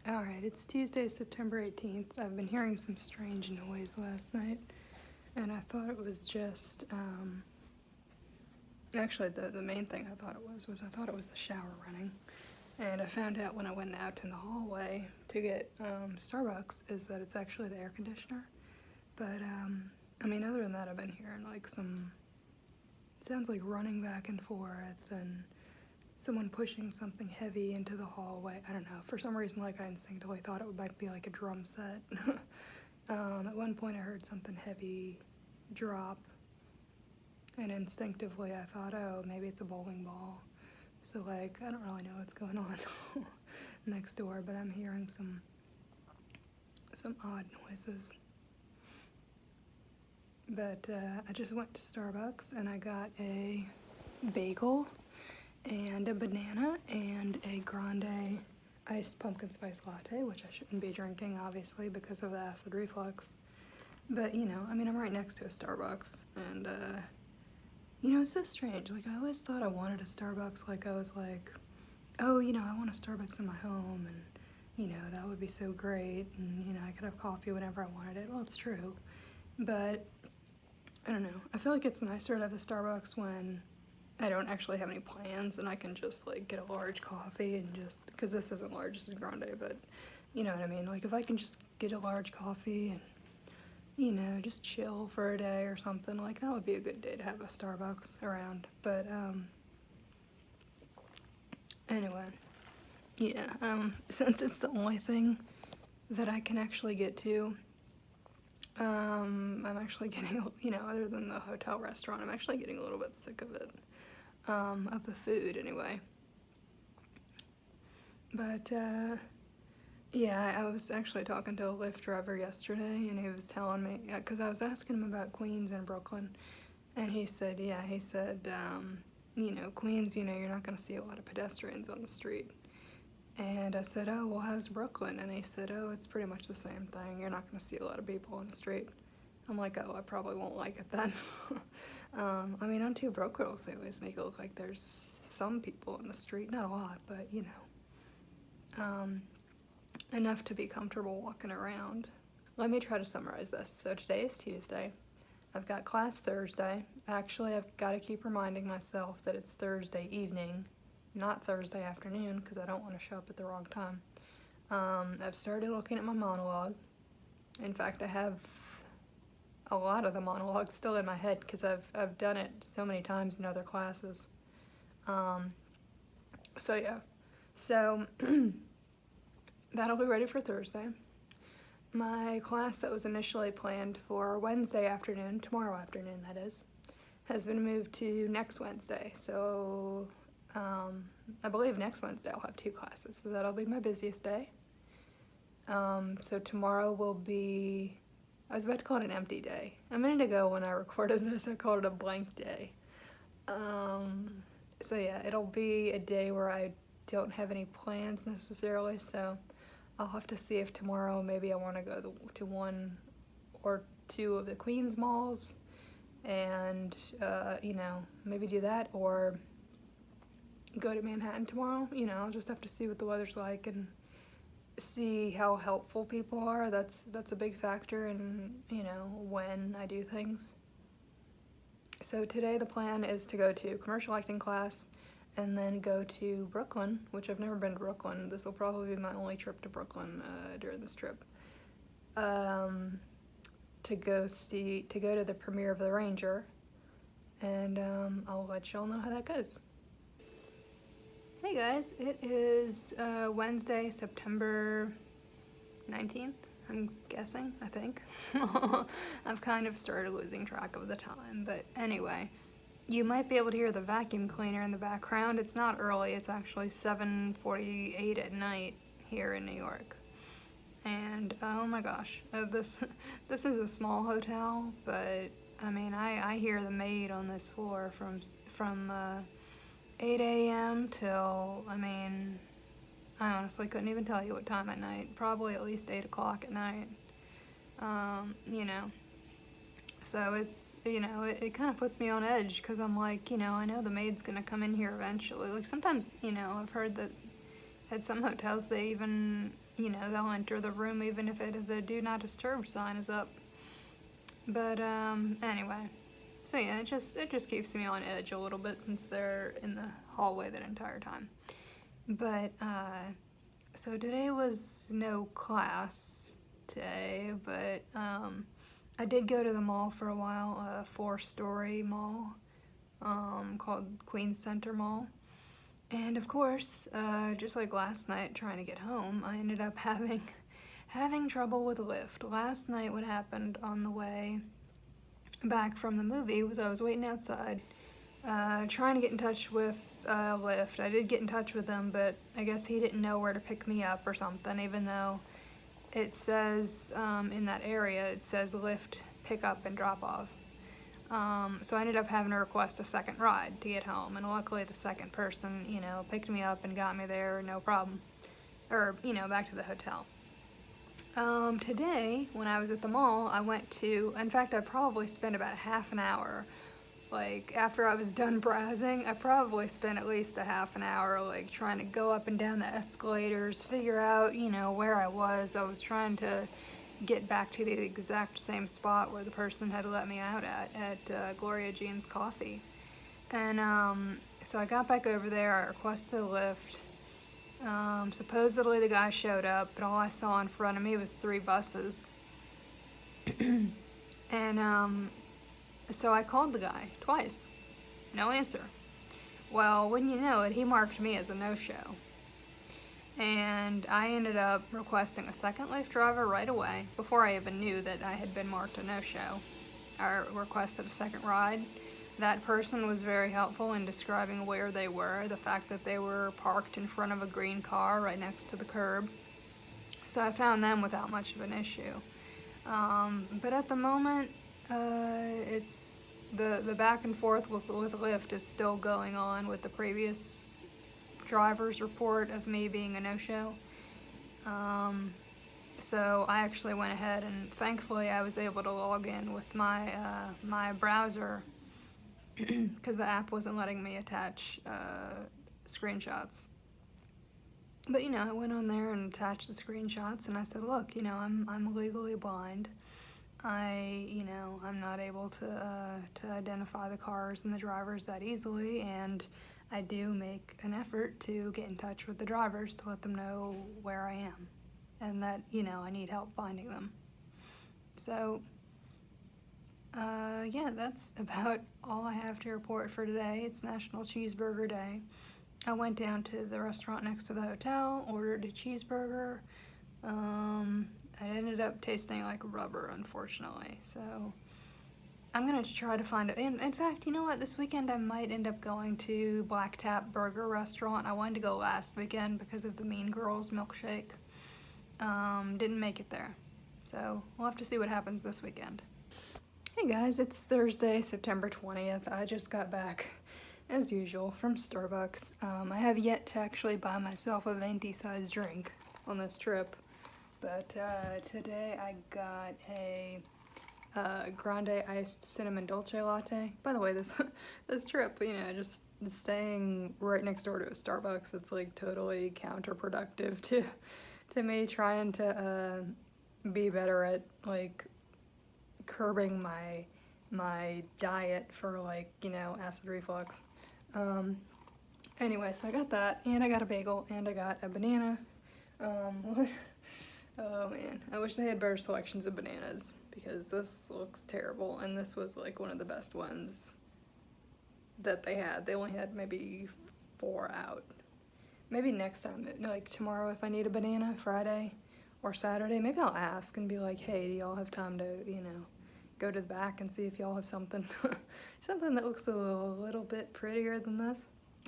Alright, it's Tuesday, September 18th. I've been hearing some strange noise last night, and I thought it was just, actually the main thing I thought it was I thought it was the shower running. And I found out when I went out in the hallway to get Starbucks is that it's actually the air conditioner. But, I mean, other than that, I've been hearing like it sounds like running back and forth and someone pushing something heavy into the hallway. I don't know. For some reason, like, I instinctively thought it might be like a drum set. At one point, I heard something heavy drop, and instinctively, I thought, oh, maybe it's a bowling ball. So, like, I don't really know what's going on next door, but I'm hearing some odd noises. But I just went to Starbucks, and I got a bagel and a banana and a grande iced pumpkin spice latte, which I shouldn't be drinking, obviously, because of the acid reflux. But, you know, I mean, I'm right next to a Starbucks, and, you know, it's just strange. Like, I always thought I wanted a Starbucks. Like, I was like, oh, you know, I want a Starbucks in my home, and, you know, that would be so great, and, you know, I could have coffee whenever I wanted it. Well, it's true. But, I don't know. I feel like it's nicer to have a Starbucks when I don't actually have any plans and I can just like get a large coffee and just, because this isn't large, this is grande, but you know what I mean, like if I can just get a large coffee and, you know, just chill for a day or something, like that would be a good day to have a Starbucks around. But anyway, yeah, since it's the only thing that I can actually get to, I'm actually getting, you know, other than the hotel restaurant, I'm actually getting a little bit sick of it. Of the food anyway. But yeah, I was actually talking to a Lyft driver yesterday, and he was telling me, because I was asking him about Queens and Brooklyn, and he said, yeah, he said, you know, Queens, you know, you're not going to see a lot of pedestrians on the street. And I said, oh, well, how's Brooklyn? And he said, oh, it's pretty much the same thing. You're not going to see a lot of people on the street. I'm like, oh, I probably won't like it then. I mean, on Two Broke Girls, they always make it look like there's some people in the street. Not a lot, but, you know, enough to be comfortable walking around. Let me try to summarize this. So today is Tuesday. I've got class Thursday. Actually, I've got to keep reminding myself that it's Thursday evening, not Thursday afternoon, because I don't want to show up at the wrong time. I've started looking at my monologue. In fact, I have a lot of the monologue still in my head because I've done it so many times in other classes. So yeah, so that'll be ready for Thursday. My class that was initially planned for Wednesday afternoon, tomorrow afternoon that is, has been moved to next Wednesday. So I believe next Wednesday I'll have 2 classes, so that'll be my busiest day. So tomorrow will be, I was about to call it an empty day. A minute ago when I recorded this, I called it a blank day. So yeah, it'll be a day where I don't have any plans necessarily, so I'll have to see if tomorrow maybe I want to go to 1 or 2 of the Queens malls and, you know, maybe do that, or go to Manhattan tomorrow. You know, I'll just have to see what the weather's like and see how helpful people are. That's a big factor in, you know, when I do things. So today the plan is to go to commercial acting class and then go to Brooklyn, which I've never been to Brooklyn. This will probably be my only trip to Brooklyn during this trip. To go to the premiere of The Ranger, and I'll let y'all know how that goes. Hey guys, it is Wednesday, September 19th, I'm guessing, I think. I've kind of started losing track of the time, but anyway, you might be able to hear the vacuum cleaner in the background. It's not early, it's actually 7:48 at night here in New York. And oh my gosh, this is a small hotel, but I mean, I hear the maid on this floor from 8 a.m. till, I mean, I honestly couldn't even tell you what time at night. Probably at least 8 o'clock at night. You know, so it's, you know, it kind of puts me on edge because I'm like, you know, I know the maid's gonna come in here eventually. Like sometimes, you know, I've heard that At some hotels, they even, they'll enter the room even if the do not disturb sign is up. But anyway, so yeah, it just keeps me on edge a little bit since they're in the hallway that entire time. But so today was no class today, but I did go to the mall for a while, a 4-story mall called Queens Center Mall. And of course, just like last night trying to get home, I ended up having trouble with Lyft. Last night what happened on the way back from the movie was I was waiting outside, trying to get in touch with Lyft. I did get in touch with him, but I guess he didn't know where to pick me up or something, even though it says in that area, it says Lyft pick up and drop off. So I ended up having to request a second ride to get home, and luckily the second person, picked me up and got me there, no problem, or, back to the hotel. Today, when I was at the mall, in fact, I probably spent about half an hour, like, after I was done browsing, I probably spent at least a half an hour, like, trying to go up and down the escalators, figure out, where I was. I was trying to get back to the exact same spot where the person had let me out at Gloria Jean's Coffee. And so I got back over there, I requested a Lyft. Supposedly the guy showed up, but all I saw in front of me was 3 buses. And so I called the guy twice. No answer. Well, wouldn't you know it, he marked me as a no-show. And I ended up requesting a second Lyft driver right away, before I even knew that I had been marked a no-show. I requested a second ride. That person was very helpful in describing where they were, the fact that they were parked in front of a green car right next to the curb. So I found them without much of an issue. But at the moment, it's the back and forth with Lyft is still going on with the previous driver's report of me being a no-show. So I actually went ahead and thankfully I was able to log in with my browser because the app wasn't letting me attach screenshots. But I went on there and attached the screenshots, and I said, look, I'm legally blind. I'm not able to identify the cars and the drivers that easily, and I do make an effort to get in touch with the drivers to let them know where I am and that, I need help finding them. So, yeah, that's about all I have to report for today. It's National Cheeseburger Day. I went down to the restaurant next to the hotel, ordered a cheeseburger. It ended up tasting like rubber, unfortunately, so I'm gonna try to find it. In fact, you know what? This weekend I might end up going to Black Tap Burger Restaurant. I wanted to go last weekend because of the Mean Girls milkshake. Didn't make it there, so we'll have to see what happens this weekend. Hey guys, it's Thursday, September 20th. I just got back, as usual, from Starbucks. I have yet to actually buy myself a venti-sized drink on this trip, but today I got a grande iced cinnamon dolce latte. By the way, this trip, just staying right next door to a Starbucks, it's like totally counterproductive to me trying to be better at like curbing my diet for acid reflux. Anyway, so I got that, and I got a bagel, and I got a banana. Oh man, I wish they had better selections of bananas, because this looks terrible, and this was like one of the best ones that they had. They only had maybe 4 out. Maybe next time, like tomorrow, if I need a banana, Friday or Saturday, maybe I'll ask and be like, hey, do y'all have time to, go to the back and see if y'all have something something that looks a little bit prettier than this.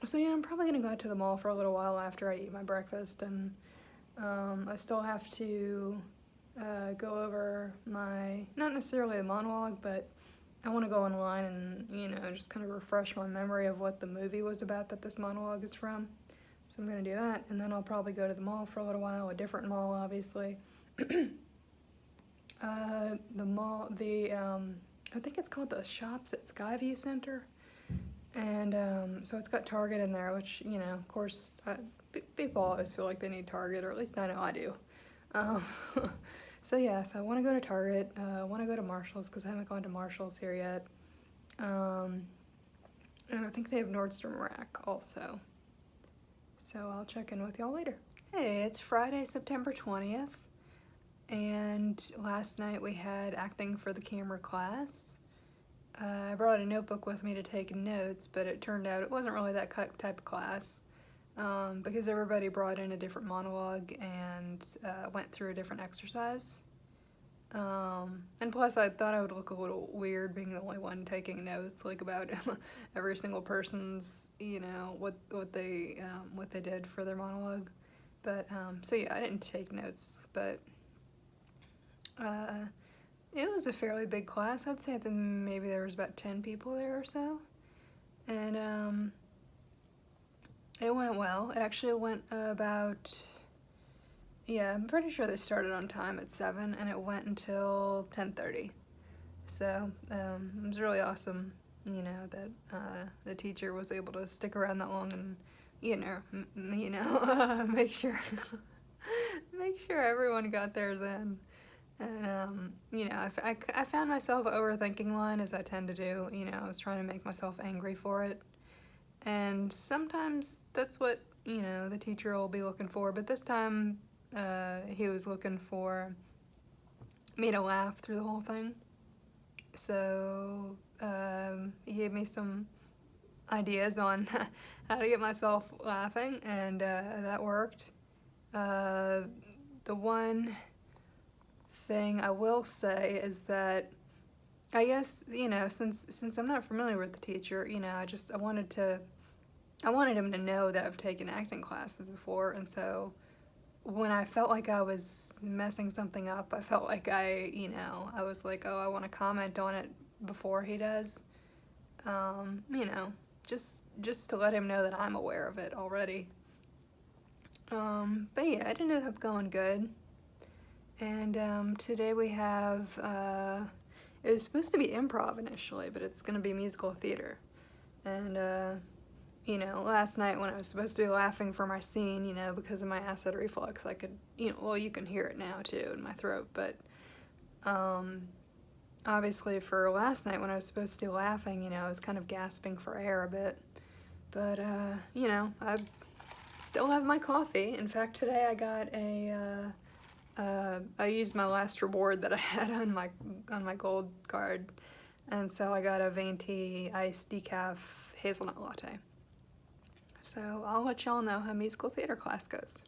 So yeah, I'm probably gonna go out to the mall for a little while after I eat my breakfast, and I still have to go over not necessarily the monologue, but I want to go online and, just kind of refresh my memory of what the movie was about that this monologue is from. So I'm going to do that, and then I'll probably go to the mall for a little while, a different mall, obviously. The mall, I think it's called the Shops at Skyview Center, and so it's got Target in there, which, of course, people always feel like they need Target, or at least I know I do. Um, so yeah, so I want to go to Target. I want to go to Marshall's because I haven't gone to Marshall's here yet. And I think they have Nordstrom Rack also. So I'll check in with y'all later. Hey, it's Friday, September 20th. And last night we had acting for the camera class. I brought a notebook with me to take notes, but it turned out it wasn't really that type of class. Because everybody brought in a different monologue and went through a different exercise. And plus I thought I would look a little weird being the only one taking notes, like about every single person's, what they did for their monologue. But, so yeah, I didn't take notes, but it was a fairly big class. I'd say that maybe there was about 10 people there or so. And, it went well. It actually went about, yeah, I'm pretty sure they started on time at 7 and it went until 10:30. So, it was really awesome, that the teacher was able to stick around that long and, make sure everyone got theirs in. And, I found myself overthinking line, as I tend to do. I was trying to make myself angry for it. And sometimes that's what, the teacher will be looking for. But this time, he was looking for me to laugh through the whole thing. So, he gave me some ideas on how to get myself laughing, and that worked. The one thing I will say is that I guess, since I'm not familiar with the teacher, I wanted him to know that I've taken acting classes before, and so when I felt like I was messing something up, I felt like I was like, oh, I want to comment on it before he does. Just to let him know that I'm aware of it already. But yeah, it ended up going good. And today we have, it was supposed to be improv initially, but it's going to be musical theater. And, last night when I was supposed to be laughing for my scene, because of my acid reflux, I could, well, you can hear it now too in my throat, but, obviously for last night when I was supposed to be laughing, I was kind of gasping for air a bit. But, I still have my coffee. In fact, today I got I used my last reward that I had on my gold card, and so I got a venti iced decaf hazelnut latte. So I'll let y'all know how musical theater class goes.